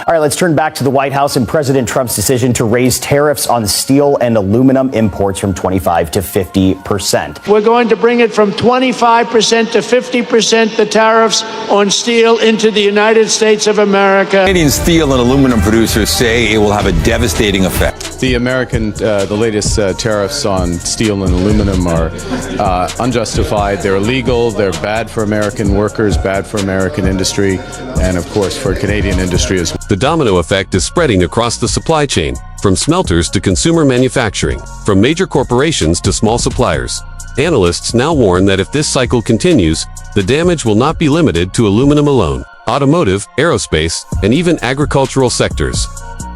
All right, let's turn back to the White House and President Trump's decision to raise tariffs on steel and aluminum imports from 25 to 50%. We're going to bring it from 25% to 50%, the tariffs on steel into the United States of America. Canadian steel and aluminum producers say it will have a devastating effect. The latest tariffs on steel and aluminum are unjustified. They're illegal. They're bad for American workers, bad for American industry, and of course for Canadian industry as well. The domino effect is spreading across the supply chain, from smelters to consumer manufacturing, from major corporations to small suppliers. Analysts now warn that if this cycle continues, the damage will not be limited to aluminum alone. Automotive, aerospace, and even agricultural sectors,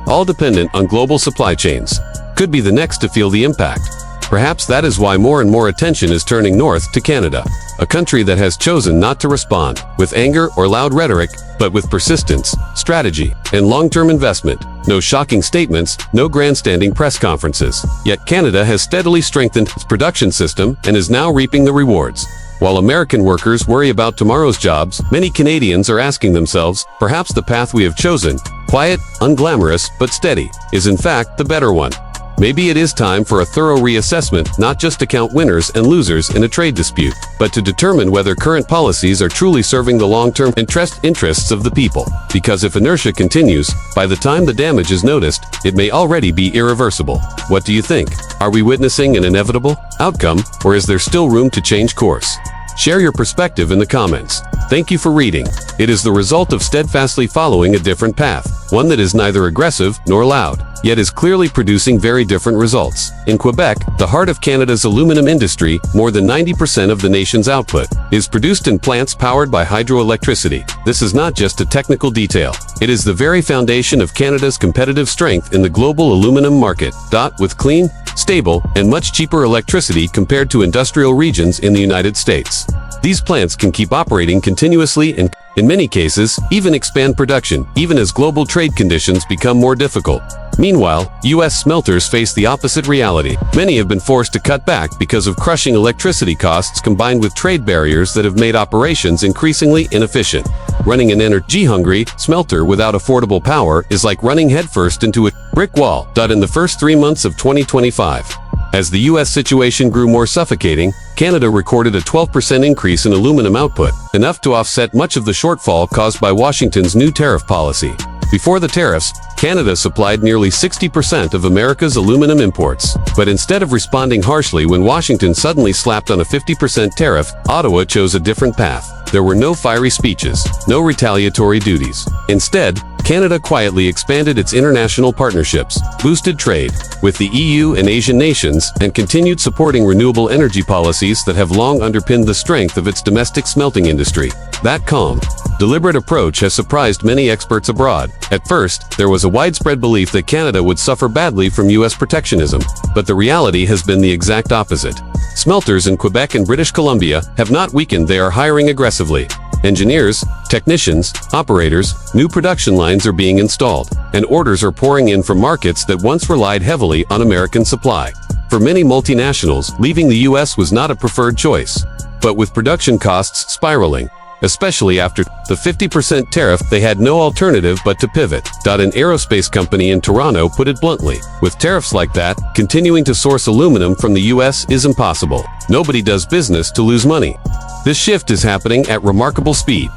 all dependent on global supply chains, could be the next to feel the impact. Perhaps that is why more and more attention is turning north to Canada, a country that has chosen not to respond with anger or loud rhetoric, but with persistence, strategy, and long-term investment. No shocking statements, no grandstanding press conferences. Yet Canada has steadily strengthened its production system and is now reaping the rewards. While American workers worry about tomorrow's jobs, many Canadians are asking themselves, perhaps the path we have chosen, quiet, unglamorous, but steady, is in fact the better one. Maybe it is time for a thorough reassessment, not just to count winners and losers in a trade dispute, but to determine whether current policies are truly serving the long-term interests of the people. Because if inertia continues, by the time the damage is noticed, it may already be irreversible. What do you think? Are we witnessing an inevitable outcome, or is there still room to change course? Share your perspective in the comments. Thank you for reading. It is the result of steadfastly following a different path, one that is neither aggressive nor loud, yet is clearly producing very different results. In Quebec, the heart of Canada's aluminum industry, more than 90% of the nation's output is produced in plants powered by hydroelectricity. This is not just a technical detail. It is the very foundation of Canada's competitive strength in the global aluminum market. With clean, stable, and much cheaper electricity compared to industrial regions in the United States. These plants can keep operating continuously and, in many cases, even expand production, even as global trade conditions become more difficult. Meanwhile, U.S. smelters face the opposite reality. Many have been forced to cut back because of crushing electricity costs combined with trade barriers that have made operations increasingly inefficient. Running an energy-hungry smelter without affordable power is like running headfirst into a brick wall. In the first 3 months of 2025, as the U.S. situation grew more suffocating, Canada recorded a 12% increase in aluminum output, enough to offset much of the shortfall caused by Washington's new tariff policy. Before the tariffs, Canada supplied nearly 60% of America's aluminum imports. But instead of responding harshly when Washington suddenly slapped on a 50% tariff, Ottawa chose a different path. There were no fiery speeches, no retaliatory duties. Instead, Canada quietly expanded its international partnerships, boosted trade with the EU and Asian nations, and continued supporting renewable energy policies that have long underpinned the strength of its domestic smelting industry. That calm, deliberate approach has surprised many experts abroad. At first, there was a widespread belief that Canada would suffer badly from U.S. protectionism, but the reality has been the exact opposite. Smelters in Quebec and British Columbia have not weakened, they are hiring aggressively. Engineers, technicians, operators, new production lines are being installed, and orders are pouring in from markets that once relied heavily on American supply. For many multinationals, leaving the U.S. was not a preferred choice. But with production costs spiraling, especially after the 50% tariff, they had no alternative but to pivot. An aerospace company in Toronto put it bluntly, with tariffs like that, continuing to source aluminum from the US is impossible. Nobody does business to lose money. This shift is happening at remarkable speed.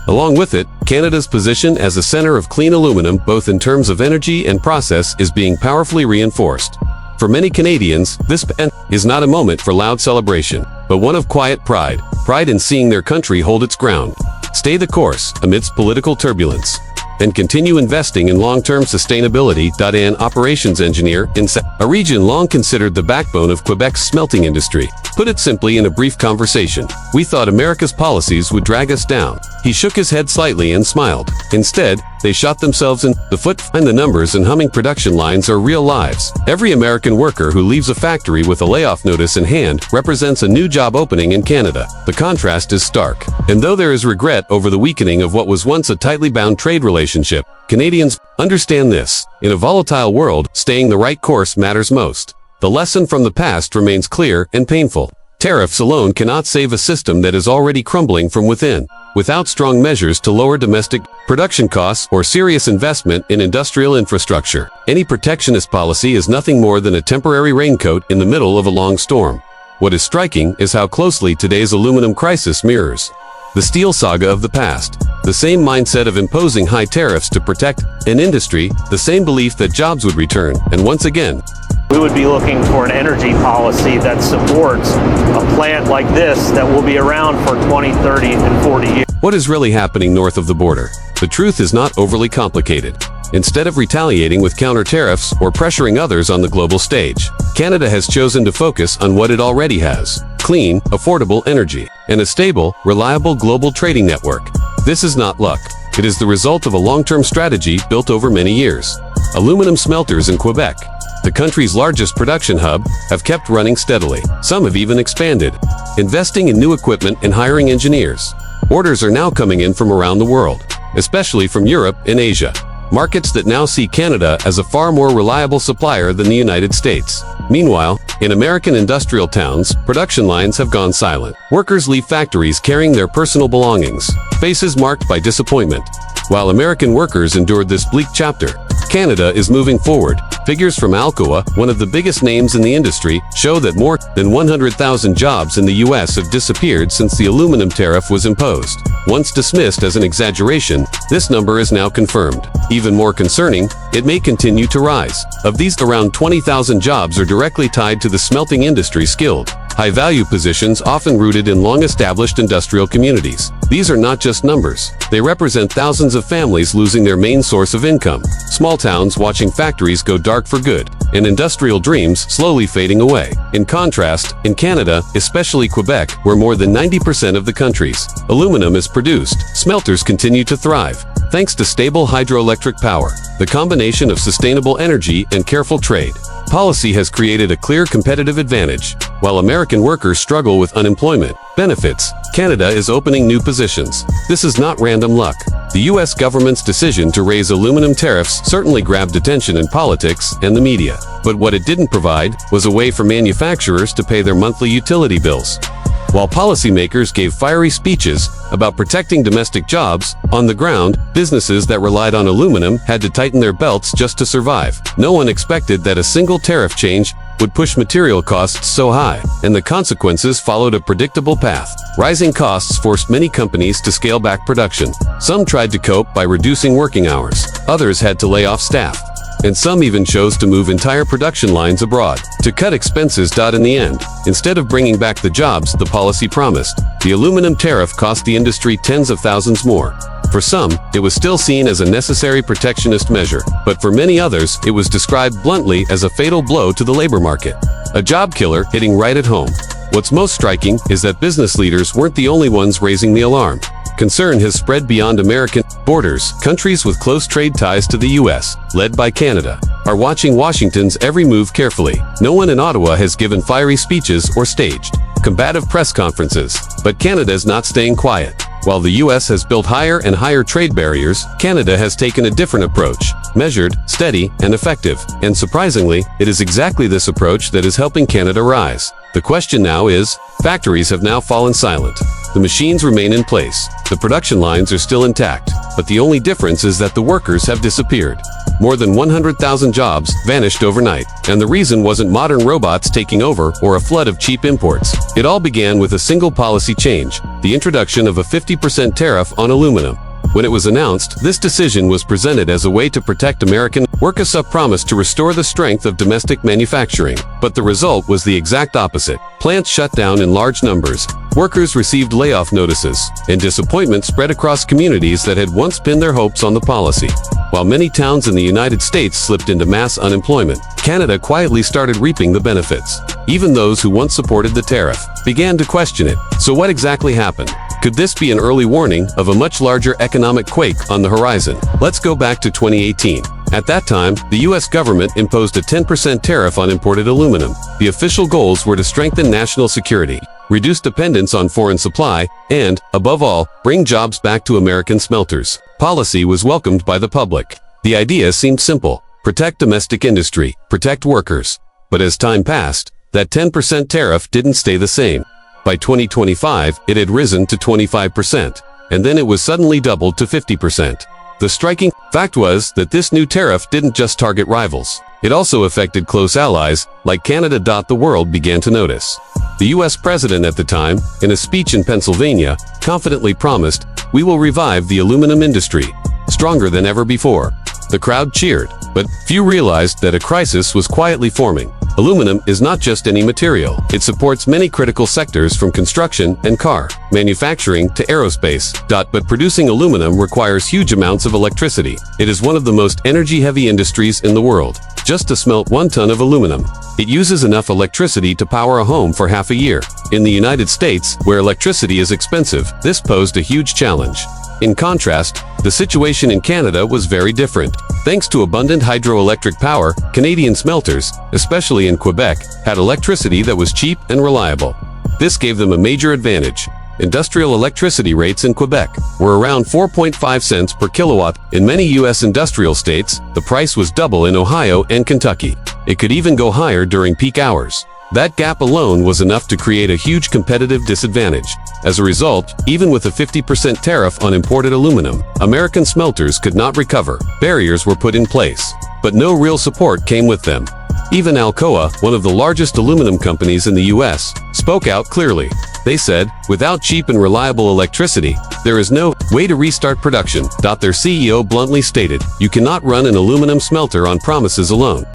Along with it, Canada's position as a center of clean aluminum, both in terms of energy and process, is being powerfully reinforced. For many Canadians, this event is not a moment for loud celebration, but one of quiet pride. Pride in seeing their country hold its ground, stay the course amidst political turbulence, and continue investing in long-term sustainability. An operations engineer in a region long considered the backbone of Quebec's smelting industry, put it simply in a brief conversation. "We thought America's policies would drag us down." He shook his head slightly and smiled. Instead, they shot themselves in the foot. And the numbers and humming production lines are real lives. Every American worker who leaves a factory with a layoff notice in hand represents a new job opening in Canada. The contrast is stark. And though there is regret over the weakening of what was once a tightly bound trade relationship, Canadians understand this. In a volatile world, staying the right course matters most. The lesson from the past remains clear and painful. Tariffs alone cannot save a system that is already crumbling from within. Without strong measures to lower domestic production costs or serious investment in industrial infrastructure, any protectionist policy is nothing more than a temporary raincoat in the middle of a long storm. What is striking is how closely today's aluminum crisis mirrors the steel saga of the past. The same mindset of imposing high tariffs to protect an industry, the same belief that jobs would return, and once again, we would be looking for an energy policy that supports a plant like this that will be around for 20, 30, and 40 years. What is really happening north of the border? The truth is not overly complicated. Instead of retaliating with counter tariffs or pressuring others on the global stage, Canada has chosen to focus on what it already has: clean, affordable energy, and a stable, reliable global trading network. This is not luck. It is the result of a long-term strategy built over many years. Aluminum smelters in Quebec, the country's largest production hub, have kept running steadily. Some have even expanded, investing in new equipment and hiring engineers. Orders are now coming in from around the world, especially from Europe and Asia, markets that now see Canada as a far more reliable supplier than the United States. Meanwhile, in American industrial towns, production lines have gone silent. Workers leave factories carrying their personal belongings, faces marked by disappointment. While American workers endured this bleak chapter, Canada is moving forward. Figures from Alcoa, one of the biggest names in the industry, show that more than 100,000 jobs in the U.S. have disappeared since the aluminum tariff was imposed. Once dismissed as an exaggeration, this number is now confirmed. Even more concerning, it may continue to rise. Of these, around 20,000 jobs are directly tied to the smelting industry, skilled, high-value positions often rooted in long-established industrial communities. These are not just numbers. They represent thousands of families losing their main source of income, small towns watching factories go dark for good, and industrial dreams slowly fading away. In contrast, in Canada, especially Quebec, where more than 90% of the country's aluminum is produced, smelters continue to thrive. Thanks to stable hydroelectric power, the combination of sustainable energy and careful trade policy has created a clear competitive advantage. While American workers struggle with unemployment benefits, Canada is opening new positions. This is not random luck. The U.S. government's decision to raise aluminum tariffs certainly grabbed attention in politics and the media. But what it didn't provide was a way for manufacturers to pay their monthly utility bills. While policymakers gave fiery speeches about protecting domestic jobs, on the ground, businesses that relied on aluminum had to tighten their belts just to survive. No one expected that a single tariff change would push material costs so high, and the consequences followed a predictable path. Rising costs forced many companies to scale back production. Some tried to cope by reducing working hours. Others had to lay off staff, and some even chose to move entire production lines abroad to cut expenses. In the end, instead of bringing back the jobs the policy promised, the aluminum tariff cost the industry tens of thousands more. For some, it was still seen as a necessary protectionist measure, but for many others, it was described bluntly as a fatal blow to the labor market, a job killer hitting right at home. What's most striking is that business leaders weren't the only ones raising the alarm. Concern has spread beyond American borders. Countries with close trade ties to the U.S., led by Canada, are watching Washington's every move carefully. No one in Ottawa has given fiery speeches or staged combative press conferences, but Canada is not staying quiet. While the U.S. has built higher and higher trade barriers, Canada has taken a different approach: measured, steady, and effective. And surprisingly, it is exactly this approach that is helping Canada rise. The question now is, factories have now fallen silent. The machines remain in place. The production lines are still intact, but the only difference is that the workers have disappeared. More than 100,000 jobs vanished overnight, and the reason wasn't modern robots taking over or a flood of cheap imports. It all began with a single policy change: the introduction of a 50% tariff on aluminum. When it was announced, this decision was presented as a way to protect American workers. Promised to restore the strength of domestic manufacturing, but the result was the exact opposite. Plants shut down in large numbers, workers received layoff notices, and disappointment spread across communities that had once pinned their hopes on the policy. While many towns in the United States slipped into mass unemployment, Canada quietly started reaping the benefits. Even those who once supported the tariff began to question it. So what exactly happened? Could this be an early warning of a much larger economic quake on the horizon? Let's go back to 2018. At that time, the U.S. government imposed a 10% tariff on imported aluminum. The official goals were to strengthen national security, reduce dependence on foreign supply, and, above all, bring jobs back to American smelters. Policy was welcomed by the public. The idea seemed simple: protect domestic industry, protect workers. But as time passed, that 10% tariff didn't stay the same. By 2025, it had risen to 25%, and then it was suddenly doubled to 50%. The striking fact was that this new tariff didn't just target rivals. It also affected close allies, like Canada. The world began to notice. The U.S. president at the time, in a speech in Pennsylvania, confidently promised, "We will revive the aluminum industry, stronger than ever before." The crowd cheered, but few realized that a crisis was quietly forming. Aluminum is not just any material. It supports many critical sectors from construction and car manufacturing to aerospace. But producing aluminum requires huge amounts of electricity. It is one of the most energy-heavy industries in the world. Just to smelt 1 ton of aluminum, it uses enough electricity to power a home for half a year. In the United States, where electricity is expensive, this posed a huge challenge. In contrast, the situation in Canada was very different. Thanks to abundant hydroelectric power, Canadian smelters, especially in Quebec, had electricity that was cheap and reliable. This gave them a major advantage. Industrial electricity rates in Quebec were around 4.5 cents per kilowatt. In many U.S. industrial states, the price was double in Ohio and Kentucky. It could even go higher during peak hours. That gap alone was enough to create a huge competitive disadvantage. As a result, even with a 50% tariff on imported aluminum, American smelters could not recover. Barriers were put in place, but no real support came with them. Even Alcoa, one of the largest aluminum companies in the U.S., spoke out clearly. They said, "Without cheap and reliable electricity, there is no way to restart production." Their CEO bluntly stated, "You cannot run an aluminum smelter on promises alone."